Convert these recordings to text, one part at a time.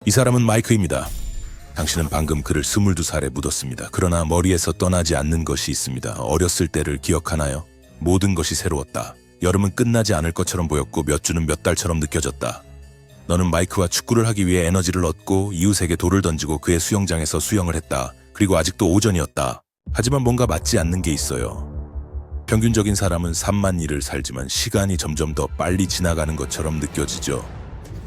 이 사람은 마이크입니다. 당신은 방금 그를 22살에 묻었습니다. 그러나 머리에서 떠나지 않는 것이 있습니다. 어렸을 때를 기억하나요? 모든 것이 새로웠다. 여름은 끝나지 않을 것처럼 보였고 몇 주는 몇 달처럼 느껴졌다. 너는 마이크와 축구를 하기 위해 에너지를 얻고 이웃에게 돌을 던지고 그의 수영장에서 수영을 했다. 그리고 아직도 오전이었다. 하지만 뭔가 맞지 않는 게 있어요. 평균적인 사람은 3만 일을 살지만 시간이 점점 더 빨리 지나가는 것처럼 느껴지죠.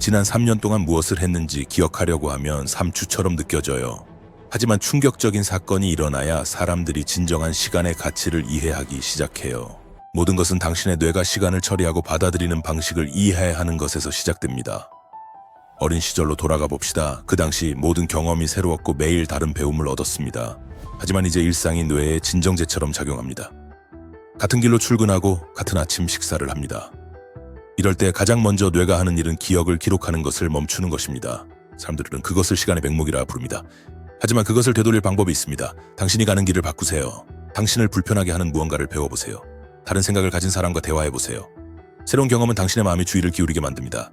지난 3년 동안 무엇을 했는지 기억하려고 하면 3주처럼 느껴져요. 하지만 충격적인 사건이 일어나야 사람들이 진정한 시간의 가치를 이해하기 시작해요. 모든 것은 당신의 뇌가 시간을 처리하고 받아들이는 방식을 이해하는 것에서 시작됩니다. 어린 시절로 돌아가 봅시다. 그 당시 모든 경험이 새로웠고 매일 다른 배움을 얻었습니다. 하지만 이제 일상이 뇌에 진정제처럼 작용합니다. 같은 길로 출근하고 같은 아침 식사를 합니다. 이럴 때 가장 먼저 뇌가 하는 일은 기억을 기록하는 것을 멈추는 것입니다. 사람들은 그것을 시간의 맹목이라 부릅니다. 하지만 그것을 되돌릴 방법이 있습니다. 당신이 가는 길을 바꾸세요. 당신을 불편하게 하는 무언가를 배워보세요. 다른 생각을 가진 사람과 대화해보세요. 새로운 경험은 당신의 마음이 주의를 기울이게 만듭니다.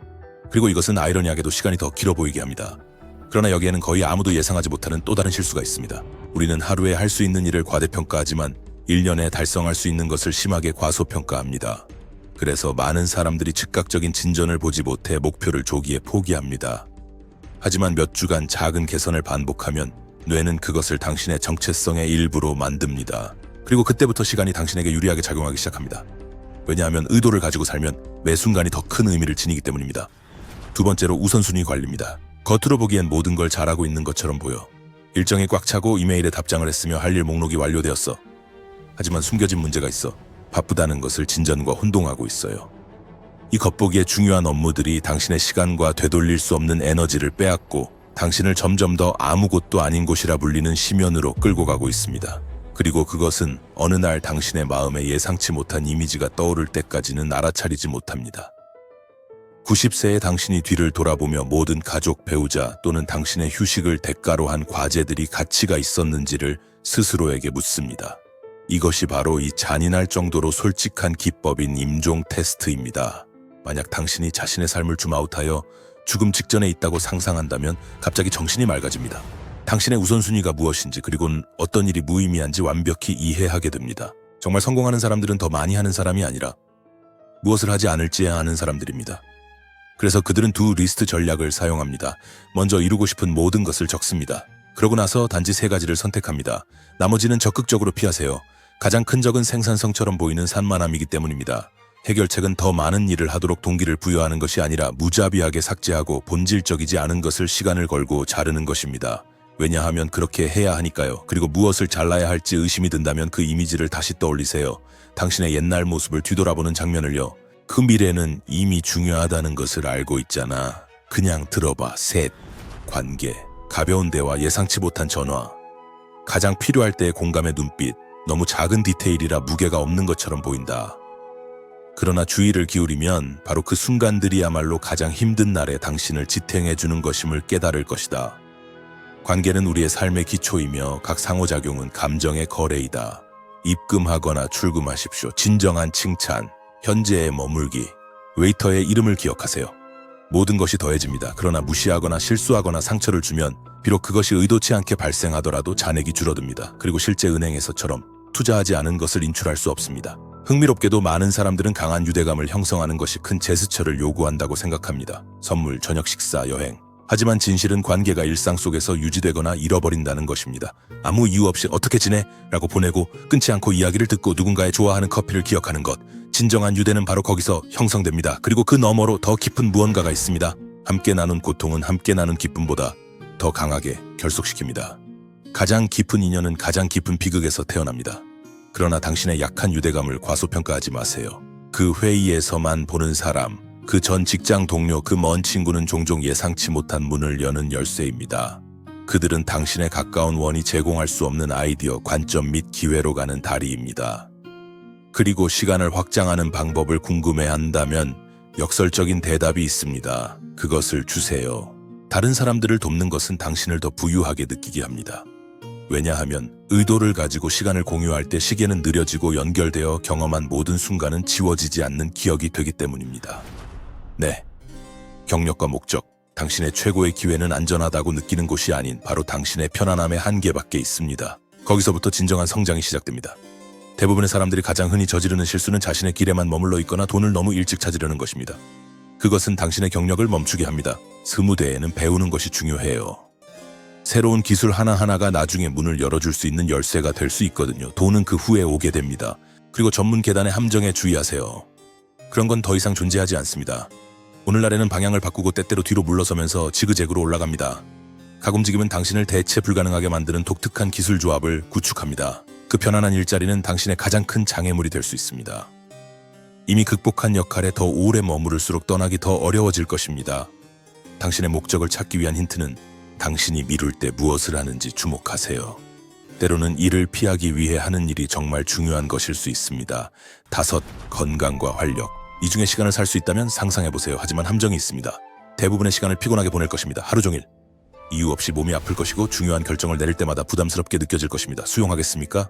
그리고 이것은 아이러니하게도 시간이 더 길어 보이게 합니다. 그러나 여기에는 거의 아무도 예상하지 못하는 또 다른 실수가 있습니다. 우리는 하루에 할 수 있는 일을 과대평가하지만 1년에 달성할 수 있는 것을 심하게 과소평가합니다. 그래서 많은 사람들이 즉각적인 진전을 보지 못해 목표를 조기에 포기합니다. 하지만 몇 주간 작은 개선을 반복하면 뇌는 그것을 당신의 정체성의 일부로 만듭니다. 그리고 그때부터 시간이 당신에게 유리하게 작용하기 시작합니다. 왜냐하면 의도를 가지고 살면 매 순간이 더 큰 의미를 지니기 때문입니다. 두 번째로 우선순위 관리입니다. 겉으로 보기엔 모든 걸 잘하고 있는 것처럼 보여. 일정이 꽉 차고 이메일에 답장을 했으며 할 일 목록이 완료되었어. 하지만 숨겨진 문제가 있어. 바쁘다는 것을 진전과 혼동하고 있어요. 이 겉보기에 중요한 업무들이 당신의 시간과 되돌릴 수 없는 에너지를 빼앗고 당신을 점점 더 아무것도 아닌 곳이라 불리는 심연으로 끌고 가고 있습니다. 그리고 그것은 어느 날 당신의 마음에 예상치 못한 이미지가 떠오를 때까지는 알아차리지 못합니다. 90세의 당신이 뒤를 돌아보며 모든 가족, 배우자 또는 당신의 휴식을 대가로 한 과제들이 가치가 있었는지를 스스로에게 묻습니다. 이것이 바로 이 잔인할 정도로 솔직한 기법인 임종 테스트입니다. 만약 당신이 자신의 삶을 줌아웃하여 죽음 직전에 있다고 상상한다면 갑자기 정신이 맑아집니다. 당신의 우선순위가 무엇인지 그리고 어떤 일이 무의미한지 완벽히 이해하게 됩니다. 정말 성공하는 사람들은 더 많이 하는 사람이 아니라 무엇을 하지 않을지 아는 사람들입니다. 그래서 그들은 두 리스트 전략을 사용합니다. 먼저 이루고 싶은 모든 것을 적습니다. 그러고 나서 단지 3가지를 선택합니다. 나머지는 적극적으로 피하세요. 가장 큰 적은 생산성처럼 보이는 산만함이기 때문입니다. 해결책은 더 많은 일을 하도록 동기를 부여하는 것이 아니라 무자비하게 삭제하고 본질적이지 않은 것을 시간을 걸고 자르는 것입니다. 왜냐하면 그렇게 해야 하니까요. 그리고 무엇을 잘라야 할지 의심이 든다면 그 이미지를 다시 떠올리세요. 당신의 옛날 모습을 뒤돌아보는 장면을요. 그 미래는 이미 중요하다는 것을 알고 있잖아. 그냥 들어봐. 셋, 관계, 가벼운 대화, 예상치 못한 전화. 가장 필요할 때의 공감의 눈빛. 너무 작은 디테일이라 무게가 없는 것처럼 보인다. 그러나 주의를 기울이면 바로 그 순간들이야말로 가장 힘든 날에 당신을 지탱해주는 것임을 깨달을 것이다. 관계는 우리의 삶의 기초이며 각 상호작용은 감정의 거래이다. 입금하거나 출금하십시오. 진정한 칭찬, 현재에 머물기, 웨이터의 이름을 기억하세요. 모든 것이 더해집니다. 그러나 무시하거나 실수하거나 상처를 주면 비록 그것이 의도치 않게 발생하더라도 잔액이 줄어듭니다. 그리고 실제 은행에서처럼 투자하지 않은 것을 인출할 수 없습니다. 흥미롭게도 많은 사람들은 강한 유대감을 형성하는 것이 큰 제스처를 요구한다고 생각합니다. 선물, 저녁 식사, 여행. 하지만 진실은 관계가 일상 속에서 유지되거나 잃어버린다는 것입니다. 아무 이유 없이 어떻게 지내? 라고 보내고 끊지 않고 이야기를 듣고 누군가의 좋아하는 커피를 기억하는 것. 진정한 유대는 바로 거기서 형성됩니다. 그리고 그 너머로 더 깊은 무언가가 있습니다. 함께 나눈 고통은 함께 나눈 기쁨보다 더 강하게 결속시킵니다. 가장 깊은 인연은 가장 깊은 비극에서 태어납니다. 그러나 당신의 약한 유대감을 과소평가하지 마세요. 그 회의에서만 보는 사람, 그 전 직장 동료, 그 먼 친구는 종종 예상치 못한 문을 여는 열쇠입니다. 그들은 당신의 가까운 원이 제공할 수 없는 아이디어, 관점 및 기회로 가는 다리입니다. 그리고 시간을 확장하는 방법을 궁금해한다면 역설적인 대답이 있습니다. 그것을 주세요. 다른 사람들을 돕는 것은 당신을 더 부유하게 느끼게 합니다. 왜냐하면 의도를 가지고 시간을 공유할 때 시계는 느려지고 연결되어 경험한 모든 순간은 지워지지 않는 기억이 되기 때문입니다. 네, 경력과 목적, 당신의 최고의 기회는 안전하다고 느끼는 곳이 아닌 바로 당신의 편안함의 한계밖에 있습니다. 거기서부터 진정한 성장이 시작됩니다. 대부분의 사람들이 가장 흔히 저지르는 실수는 자신의 길에만 머물러 있거나 돈을 너무 일찍 찾으려는 것입니다. 그것은 당신의 경력을 멈추게 합니다. 스무대에는 배우는 것이 중요해요. 새로운 기술 하나하나가 나중에 문을 열어줄 수 있는 열쇠가 될 수 있거든요. 돈은 그 후에 오게 됩니다. 그리고 전문 계단의 함정에 주의하세요. 그런 건 더 이상 존재하지 않습니다. 오늘날에는 방향을 바꾸고 때때로 뒤로 물러서면서 지그재그로 올라갑니다. 각 움직임은 당신을 대체 불가능하게 만드는 독특한 기술 조합을 구축합니다. 그 편안한 일자리는 당신의 가장 큰 장애물이 될 수 있습니다. 이미 극복한 역할에 더 오래 머무를수록 떠나기 더 어려워질 것입니다. 당신의 목적을 찾기 위한 힌트는 당신이 미룰 때 무엇을 하는지 주목하세요. 때로는 이를 피하기 위해 하는 일이 정말 중요한 것일 수 있습니다. 5. 건강과 활력. 이 중에 시간을 살 수 있다면 상상해보세요. 하지만 함정이 있습니다. 대부분의 시간을 피곤하게 보낼 것입니다. 하루 종일. 이유 없이 몸이 아플 것이고 중요한 결정을 내릴 때마다 부담스럽게 느껴질 것입니다. 수용하겠습니까?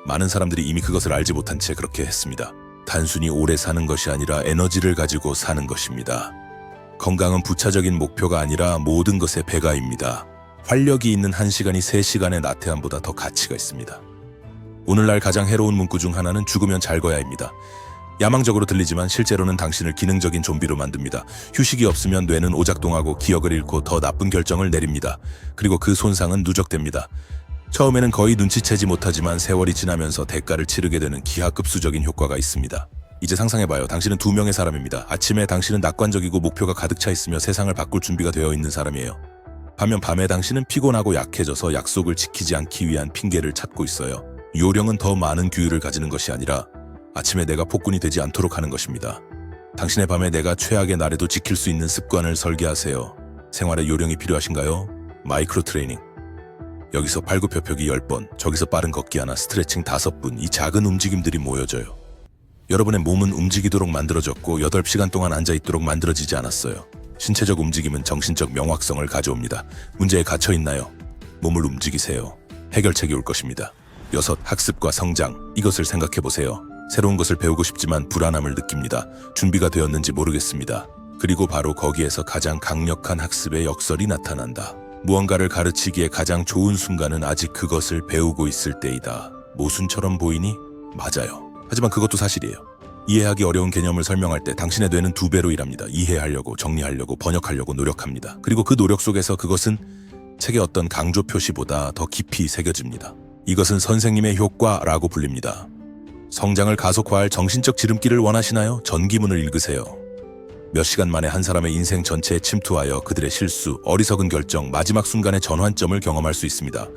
많은 사람들이 이미 그것을 알지 못한 채 그렇게 했습니다. 단순히 오래 사는 것이 아니라 에너지를 가지고 사는 것입니다. 건강은 부차적인 목표가 아니라 모든 것의 배가입니다. 활력이 있는 1시간이 3시간의 나태함보다 더 가치가 있습니다. 오늘날 가장 해로운 문구 중 하나는 죽으면 잘 거야입니다. 야망적으로 들리지만 실제로는 당신을 기능적인 좀비로 만듭니다. 휴식이 없으면 뇌는 오작동하고 기억을 잃고 더 나쁜 결정을 내립니다. 그리고 그 손상은 누적됩니다. 처음에는 거의 눈치채지 못하지만 세월이 지나면서 대가를 치르게 되는 기하급수적인 효과가 있습니다. 이제 상상해봐요. 당신은 2명의 사람입니다. 아침에 당신은 낙관적이고 목표가 가득 차 있으며 세상을 바꿀 준비가 되어 있는 사람이에요. 반면 밤에 당신은 피곤하고 약해져서 약속을 지키지 않기 위한 핑계를 찾고 있어요. 요령은 더 많은 규율을 가지는 것이 아니라 아침에 내가 폭군이 되지 않도록 하는 것입니다. 당신의 밤에 내가 최악의 날에도 지킬 수 있는 습관을 설계하세요. 생활에 요령이 필요하신가요? 마이크로 트레이닝. 여기서 팔굽혀펴기 10번, 저기서 빠른 걷기 하나, 스트레칭 5분, 이 작은 움직임들이 모여져요. 여러분의 몸은 움직이도록 만들어졌고 8시간 동안 앉아있도록 만들어지지 않았어요. 신체적 움직임은 정신적 명확성을 가져옵니다. 문제에 갇혀있나요? 몸을 움직이세요. 해결책이 올 것입니다. 6. 학습과 성장. 이것을 생각해보세요. 새로운 것을 배우고 싶지만 불안함을 느낍니다. 준비가 되었는지 모르겠습니다. 그리고 바로 거기에서 가장 강력한 학습의 역설이 나타난다. 무언가를 가르치기에 가장 좋은 순간은 아직 그것을 배우고 있을 때이다. 모순처럼 보이니? 맞아요. 하지만 그것도 사실이에요. 이해하기 어려운 개념을 설명할 때 당신의 뇌는 2배로 일합니다. 이해하려고, 정리하려고, 번역하려고 노력합니다. 그리고 그 노력 속에서 그것은 책의 어떤 강조 표시보다 더 깊이 새겨집니다. 이것은 선생님의 효과라고 불립니다. 성장을 가속화할 정신적 지름길을 원하시나요? 전기문을 읽으세요. 몇 시간 만에 한 사람의 인생 전체에 침투하여 그들의 실수, 어리석은 결정, 마지막 순간의 전환점을 경험할 수 있습니다.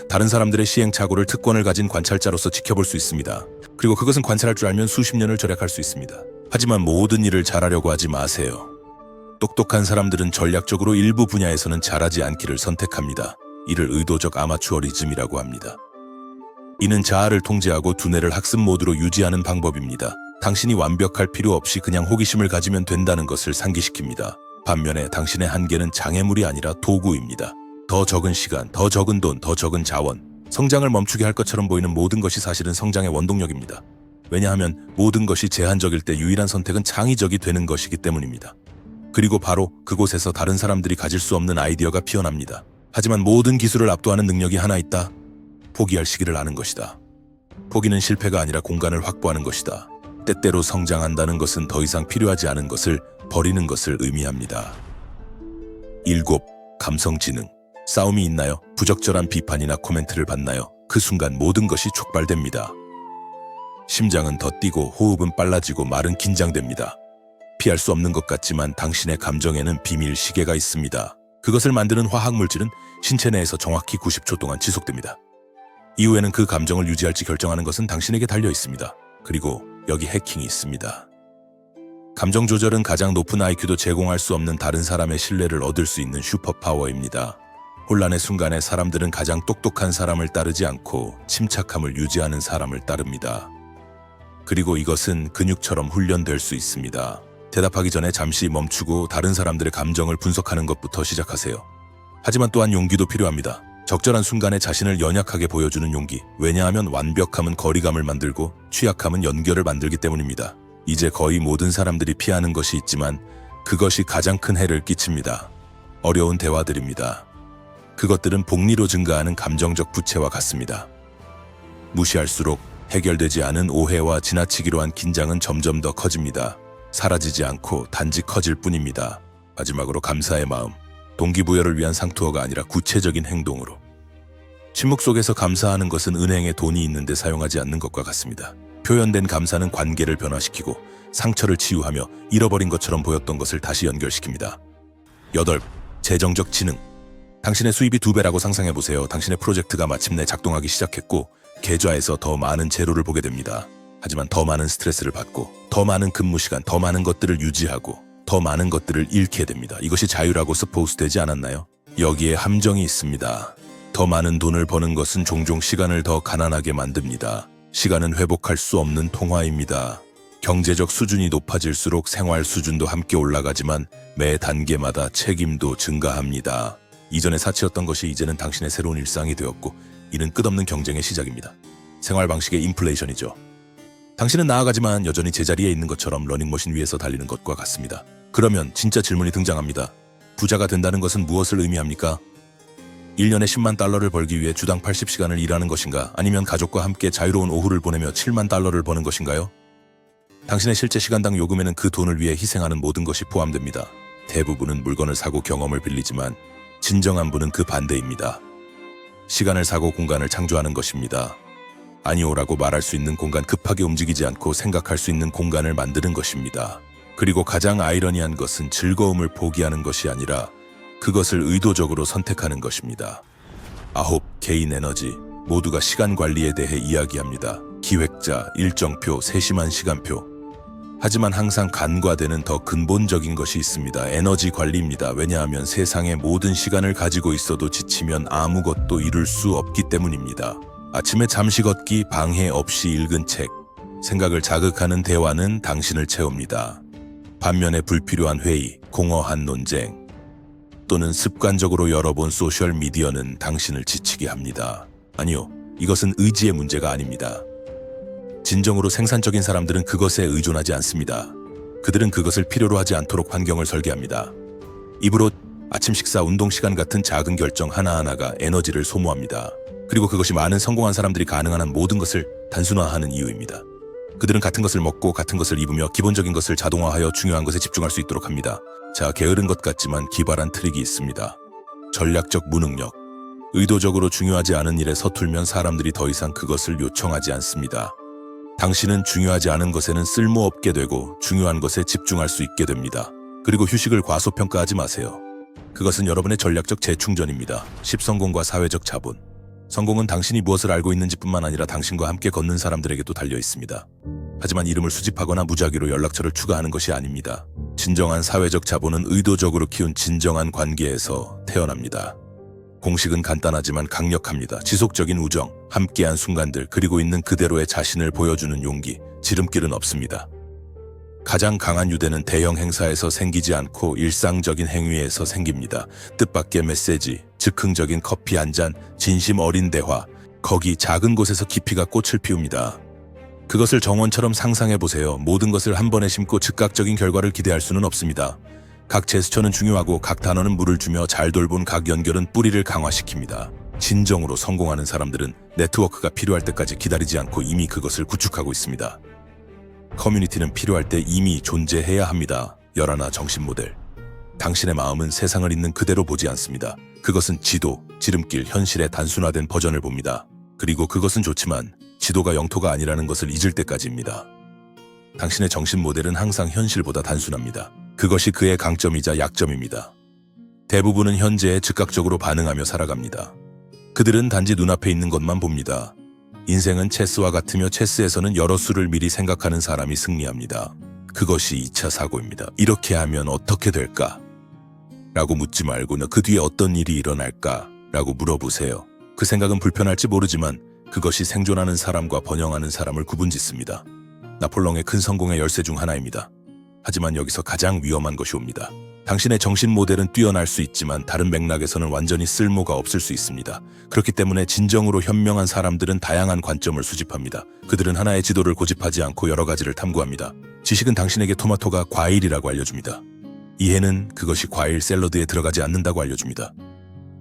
다른 사람들의 시행착오를 특권을 가진 관찰자로서 지켜볼 수 있습니다. 그리고 그것은 관찰할 줄 알면 수십 년을 절약할 수 있습니다. 하지만 모든 일을 잘하려고 하지 마세요. 똑똑한 사람들은 전략적으로 일부 분야에서는 잘하지 않기를 선택합니다. 이를 의도적 아마추어리즘이라고 합니다. 이는 자아를 통제하고 두뇌를 학습 모드로 유지하는 방법입니다. 당신이 완벽할 필요 없이 그냥 호기심을 가지면 된다는 것을 상기시킵니다. 반면에 당신의 한계는 장애물이 아니라 도구입니다. 더 적은 시간, 더 적은 돈, 더 적은 자원. 성장을 멈추게 할 것처럼 보이는 모든 것이 사실은 성장의 원동력입니다. 왜냐하면 모든 것이 제한적일 때 유일한 선택은 창의적이 되는 것이기 때문입니다. 그리고 바로 그곳에서 다른 사람들이 가질 수 없는 아이디어가 피어납니다. 하지만 모든 기술을 압도하는 능력이 하나 있다. 포기할 시기를 아는 것이다. 포기는 실패가 아니라 공간을 확보하는 것이다. 때때로 성장한다는 것은 더 이상 필요하지 않은 것을 버리는 것을 의미합니다. 7. 감성지능. 싸움이 있나요? 부적절한 비판이나 코멘트를 받나요? 그 순간 모든 것이 촉발됩니다. 심장은 더 뛰고 호흡은 빨라지고 말은 긴장됩니다. 피할 수 없는 것 같지만 당신의 감정에는 비밀 시계가 있습니다. 그것을 만드는 화학물질은 신체 내에서 정확히 90초 동안 지속됩니다. 이후에는 그 감정을 유지할지 결정하는 것은 당신에게 달려 있습니다. 그리고 여기 해킹이 있습니다. 감정 조절은 가장 높은 IQ도 제공할 수 없는 다른 사람의 신뢰를 얻을 수 있는 슈퍼파워입니다. 혼란의 순간에 사람들은 가장 똑똑한 사람을 따르지 않고 침착함을 유지하는 사람을 따릅니다. 그리고 이것은 근육처럼 훈련될 수 있습니다. 대답하기 전에 잠시 멈추고 다른 사람들의 감정을 분석하는 것부터 시작하세요. 하지만 또한 용기도 필요합니다. 적절한 순간에 자신을 연약하게 보여주는 용기. 왜냐하면 완벽함은 거리감을 만들고 취약함은 연결을 만들기 때문입니다. 이제 거의 모든 사람들이 피하는 것이 있지만 그것이 가장 큰 해를 끼칩니다. 어려운 대화들입니다. 그것들은 복리로 증가하는 감정적 부채와 같습니다. 무시할수록 해결되지 않은 오해와 지나치기로 한 긴장은 점점 더 커집니다. 사라지지 않고 단지 커질 뿐입니다. 마지막으로 감사의 마음. 동기부여를 위한 상투어가 아니라 구체적인 행동으로. 침묵 속에서 감사하는 것은 은행에 돈이 있는데 사용하지 않는 것과 같습니다. 표현된 감사는 관계를 변화시키고 상처를 치유하며 잃어버린 것처럼 보였던 것을 다시 연결시킵니다. 8. 재정적 지능. 당신의 수입이 2배라고 상상해보세요. 당신의 프로젝트가 마침내 작동하기 시작했고 계좌에서 더 많은 제로를 보게 됩니다. 하지만 더 많은 스트레스를 받고 더 많은 근무 시간, 더 많은 것들을 유지하고 더 많은 것들을 잃게 됩니다. 이것이 자유라고 스포우스 되지 않았나요? 여기에 함정이 있습니다. 더 많은 돈을 버는 것은 종종 시간을 더 가난하게 만듭니다. 시간은 회복할 수 없는 통화입니다. 경제적 수준이 높아질수록 생활 수준도 함께 올라가지만 매 단계마다 책임도 증가합니다. 이전의 사치였던 것이 이제는 당신의 새로운 일상이 되었고 이는 끝없는 경쟁의 시작입니다. 생활 방식의 인플레이션이죠. 당신은 나아가지만 여전히 제자리에 있는 것처럼 러닝머신 위에서 달리는 것과 같습니다. 그러면 진짜 질문이 등장합니다. 부자가 된다는 것은 무엇을 의미합니까? 1년에 10만 달러를 벌기 위해 주당 80시간을 일하는 것인가? 아니면 가족과 함께 자유로운 오후를 보내며 7만 달러를 버는 것인가요? 당신의 실제 시간당 요금에는 그 돈을 위해 희생하는 모든 것이 포함됩니다. 대부분은 물건을 사고 경험을 빌리지만 진정한 분은 그 반대입니다. 시간을 사고 공간을 창조하는 것입니다. 아니오라고 말할 수 있는 공간, 급하게 움직이지 않고 생각할 수 있는 공간을 만드는 것입니다. 그리고 가장 아이러니한 것은 즐거움을 포기하는 것이 아니라 그것을 의도적으로 선택하는 것입니다. 9. 개인 에너지. 모두가 시간 관리에 대해 이야기합니다. 기획자, 일정표, 세심한 시간표. 하지만 항상 간과되는 더 근본적인 것이 있습니다. 에너지 관리입니다. 왜냐하면 세상의 모든 시간을 가지고 있어도 지치면 아무것도 이룰 수 없기 때문입니다. 아침에 잠시 걷기, 방해 없이 읽은 책, 생각을 자극하는 대화는 당신을 채웁니다. 반면에 불필요한 회의, 공허한 논쟁, 또는 습관적으로 열어본 소셜미디어는 당신을 지치게 합니다. 아니요, 이것은 의지의 문제가 아닙니다. 진정으로 생산적인 사람들은 그것에 의존하지 않습니다. 그들은 그것을 필요로 하지 않도록 환경을 설계합니다. 입으로 아침 식사, 운동 시간 같은 작은 결정 하나하나가 에너지를 소모합니다. 그리고 그것이 많은 성공한 사람들이 가능한 한 모든 것을 단순화하는 이유입니다. 그들은 같은 것을 먹고 같은 것을 입으며 기본적인 것을 자동화하여 중요한 것에 집중할 수 있도록 합니다. 자, 게으른 것 같지만 기발한 트릭이 있습니다. 전략적 무능력. 의도적으로 중요하지 않은 일에 서툴면 사람들이 더 이상 그것을 요청하지 않습니다. 당신은 중요하지 않은 것에는 쓸모없게 되고 중요한 것에 집중할 수 있게 됩니다. 그리고 휴식을 과소평가하지 마세요. 그것은 여러분의 전략적 재충전입니다. 10. 성공과 사회적 자본. 성공은 당신이 무엇을 알고 있는지뿐만 아니라 당신과 함께 걷는 사람들에게도 달려 있습니다. 하지만 이름을 수집하거나 무작위로 연락처를 추가하는 것이 아닙니다. 진정한 사회적 자본은 의도적으로 키운 진정한 관계에서 태어납니다. 공식은 간단하지만 강력합니다. 지속적인 우정, 함께한 순간들, 그리고 있는 그대로의 자신을 보여주는 용기, 지름길은 없습니다. 가장 강한 유대는 대형 행사에서 생기지 않고 일상적인 행위에서 생깁니다. 뜻밖의 메시지, 즉흥적인 커피 한 잔, 진심 어린 대화, 거기 작은 곳에서 깊이가 꽃을 피웁니다. 그것을 정원처럼 상상해보세요. 모든 것을 한 번에 심고 즉각적인 결과를 기대할 수는 없습니다. 각 제스처는 중요하고 각 단어는 물을 주며 잘 돌본 각 연결은 뿌리를 강화시킵니다. 진정으로 성공하는 사람들은 네트워크가 필요할 때까지 기다리지 않고 이미 그것을 구축하고 있습니다. 커뮤니티는 필요할 때 이미 존재해야 합니다. 11. 정신 모델. 당신의 마음은 세상을 있는 그대로 보지 않습니다. 그것은 지도, 지름길, 현실의 단순화된 버전을 봅니다. 그리고 그것은 좋지만 지도가 영토가 아니라는 것을 잊을 때까지입니다. 당신의 정신 모델은 항상 현실보다 단순합니다. 그것이 그의 강점이자 약점입니다. 대부분은 현재에 즉각적으로 반응하며 살아갑니다. 그들은 단지 눈앞에 있는 것만 봅니다. 인생은 체스와 같으며 체스에서는 여러 수를 미리 생각하는 사람이 승리합니다. 그것이 2차 사고입니다. 이렇게 하면 어떻게 될까? 라고 묻지 말고 그 뒤에 어떤 일이 일어날까? 라고 물어보세요. 그 생각은 불편할지 모르지만 그것이 생존하는 사람과 번영하는 사람을 구분짓습니다. 나폴레옹의 큰 성공의 열쇠 중 하나입니다. 하지만 여기서 가장 위험한 것이 옵니다. 당신의 정신 모델은 뛰어날 수 있지만 다른 맥락에서는 완전히 쓸모가 없을 수 있습니다. 그렇기 때문에 진정으로 현명한 사람들은 다양한 관점을 수집합니다. 그들은 하나의 지도를 고집하지 않고 여러 가지를 탐구합니다. 지식은 당신에게 토마토가 과일이라고 알려줍니다. 이해는 그것이 과일 샐러드에 들어가지 않는다고 알려줍니다.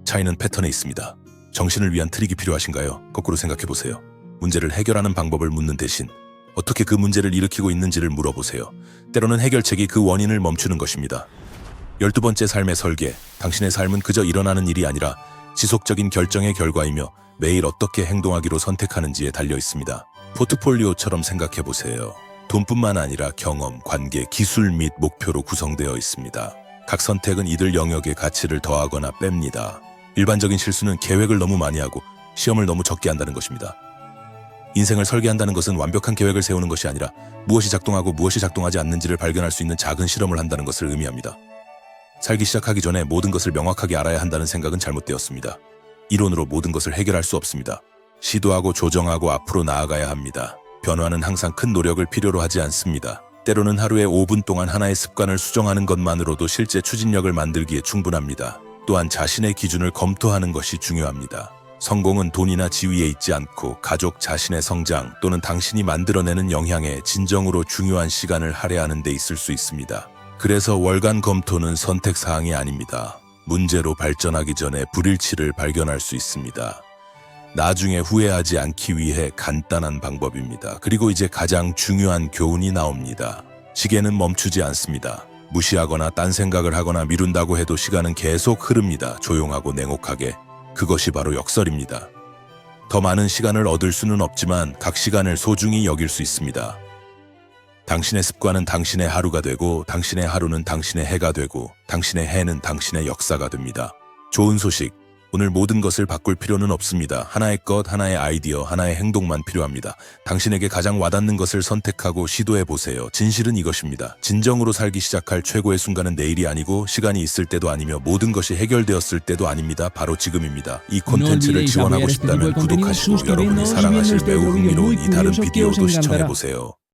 차이는 패턴에 있습니다. 정신을 위한 트릭이 필요하신가요? 거꾸로 생각해보세요. 문제를 해결하는 방법을 묻는 대신 어떻게 그 문제를 일으키고 있는지를 물어보세요. 때로는 해결책이 그 원인을 멈추는 것입니다. 12번째 삶의 설계. 당신의 삶은 그저 일어나는 일이 아니라 지속적인 결정의 결과이며 매일 어떻게 행동하기로 선택하는지에 달려 있습니다. 포트폴리오처럼 생각해보세요. 돈뿐만 아니라 경험, 관계, 기술 및 목표로 구성되어 있습니다. 각 선택은 이들 영역의 가치를 더하거나 뺍니다. 일반적인 실수는 계획을 너무 많이 하고 시험을 너무 적게 한다는 것입니다. 인생을 설계한다는 것은 완벽한 계획을 세우는 것이 아니라 무엇이 작동하고 무엇이 작동하지 않는지를 발견할 수 있는 작은 실험을 한다는 것을 의미합니다. 살기 시작하기 전에 모든 것을 명확하게 알아야 한다는 생각은 잘못되었습니다. 이론으로 모든 것을 해결할 수 없습니다. 시도하고 조정하고 앞으로 나아가야 합니다. 변화는 항상 큰 노력을 필요로 하지 않습니다. 때로는 하루에 5분 동안 하나의 습관을 수정하는 것만으로도 실제 추진력을 만들기에 충분합니다. 또한 자신의 기준을 검토하는 것이 중요합니다. 성공은 돈이나 지위에 있지 않고 가족, 자신의 성장 또는 당신이 만들어내는 영향에 진정으로 중요한 시간을 할애하는 데 있을 수 있습니다. 그래서 월간 검토는 선택사항이 아닙니다. 문제로 발전하기 전에 불일치를 발견할 수 있습니다. 나중에 후회하지 않기 위해 간단한 방법입니다. 그리고 이제 가장 중요한 교훈이 나옵니다. 시계는 멈추지 않습니다. 무시하거나 딴 생각을 하거나 미룬다고 해도 시간은 계속 흐릅니다. 조용하고 냉혹하게. 그것이 바로 역설입니다. 더 많은 시간을 얻을 수는 없지만 각 시간을 소중히 여길 수 있습니다. 당신의 습관은 당신의 하루가 되고 당신의 하루는 당신의 해가 되고 당신의 해는 당신의 역사가 됩니다. 좋은 소식. 오늘 모든 것을 바꿀 필요는 없습니다. 하나의 것, 하나의 아이디어, 하나의 행동만 필요합니다. 당신에게 가장 와닿는 것을 선택하고 시도해보세요. 진실은 이것입니다. 진정으로 살기 시작할 최고의 순간은 내일이 아니고 시간이 있을 때도 아니며 모든 것이 해결되었을 때도 아닙니다. 바로 지금입니다. 이 콘텐츠를 지원하고 싶다면 구독하시고 여러분이 사랑하실 매우 흥미로운 이 다른 비디오도 시청해보세요.